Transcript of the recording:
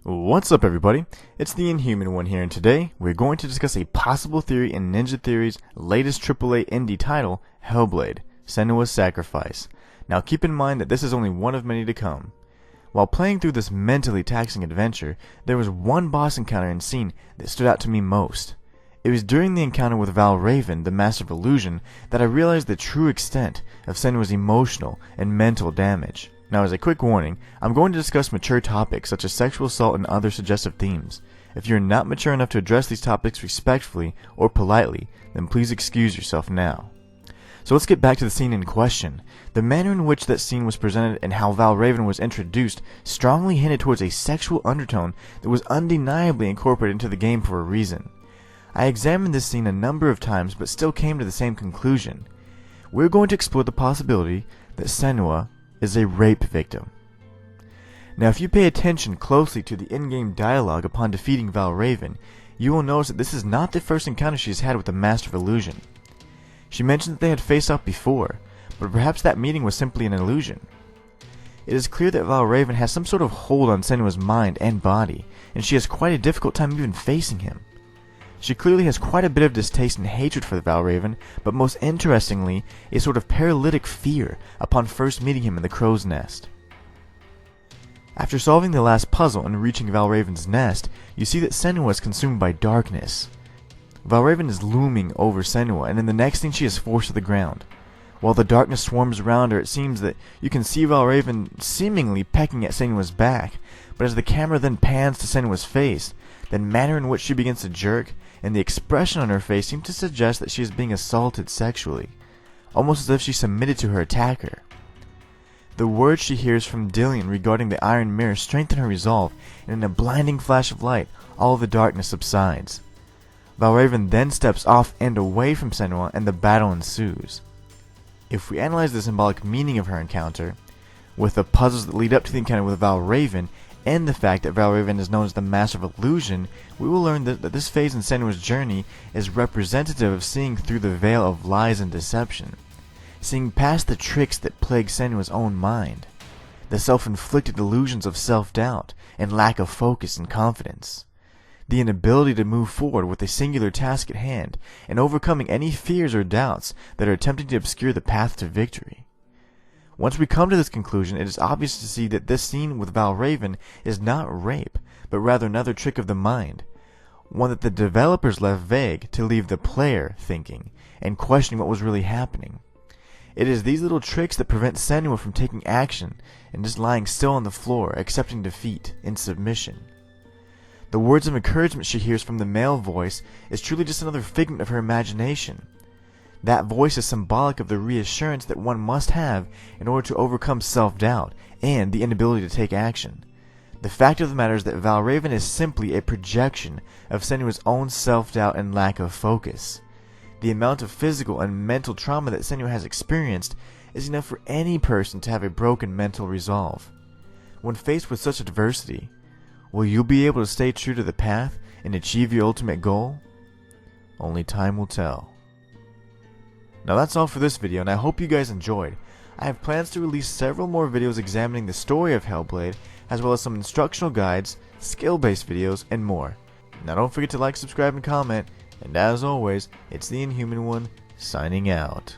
What's up, everybody? It's the Inhuman one here, and today we're going to discuss a possible theory in Ninja Theory's latest AAA indie title, Hellblade: Senua's Sacrifice. Now keep in mind that this is only one of many to come. While playing through this mentally taxing adventure, there was one boss encounter and scene that stood out to me most. It was during the encounter with Valraven, the Master of Illusion, that I realized the true extent of Senua's emotional and mental damage. Now, as a quick warning, I'm going to discuss mature topics such as sexual assault and other suggestive themes. If you're not mature enough to address these topics respectfully or politely, then please excuse yourself now. So let's get back to the scene in question. The manner in which that scene was presented and how Valraven was introduced strongly hinted towards a sexual undertone that was undeniably incorporated into the game for a reason. I examined this scene a number of times but still came to the same conclusion. We're going to explore the possibility that Senua is a rape victim. Now, if you pay attention closely to the in-game dialogue upon defeating Valraven, you will notice that this is not the first encounter she has had with the Master of Illusion. She mentioned that they had faced off before, but perhaps that meeting was simply an illusion. It is clear that Valraven has some sort of hold on Senua's mind and body, and she has quite a difficult time even facing him. She clearly has quite a bit of distaste and hatred for Valraven, but most interestingly, a sort of paralytic fear upon first meeting him in the crow's nest. After solving the last puzzle and reaching Valraven's nest, you see that Senua is consumed by darkness. Valraven is looming over Senua, and in the next scene she is forced to the ground. While the darkness swarms around her, it seems that you can see Valraven seemingly pecking at Senua's back, but as the camera then pans to Senua's face, the manner in which she begins to jerk and the expression on her face seem to suggest that she is being assaulted sexually, almost as if she submitted to her attacker. The words she hears from Dillion regarding the iron mirror strengthen her resolve, and in a blinding flash of light, all the darkness subsides. Valraven then steps off and away from Senua, and the battle ensues. If we analyze the symbolic meaning of her encounter, with the puzzles that lead up to the encounter with Valraven, and the fact that Valraven is known as the Master of Illusion, we will learn that this phase in Senua's journey is representative of seeing through the veil of lies and deception, seeing past the tricks that plague Senua's own mind, the self-inflicted illusions of self-doubt and lack of focus and confidence, the inability to move forward with a singular task at hand, and overcoming any fears or doubts that are attempting to obscure the path to victory. Once we come to this conclusion, it is obvious to see that this scene with Valraven is not rape, but rather another trick of the mind, one that the developers left vague to leave the player thinking and questioning what was really happening. It is these little tricks that prevent Senua from taking action and just lying still on the floor, accepting defeat in submission. The words of encouragement she hears from the male voice is truly just another figment of her imagination. That voice is symbolic of the reassurance that one must have in order to overcome self-doubt and the inability to take action. The fact of the matter is that Valraven is simply a projection of Senua's own self-doubt and lack of focus. The amount of physical and mental trauma that Senua has experienced is enough for any person to have a broken mental resolve. When faced with such adversity, will you be able to stay true to the path and achieve your ultimate goal? Only time will tell. Now that's all for this video, and I hope you guys enjoyed. I have plans to release several more videos examining the story of Hellblade, as well as some instructional guides, skill-based videos, and more. Now don't forget to like, subscribe, and comment, and as always, it's the Inhuman one, signing out.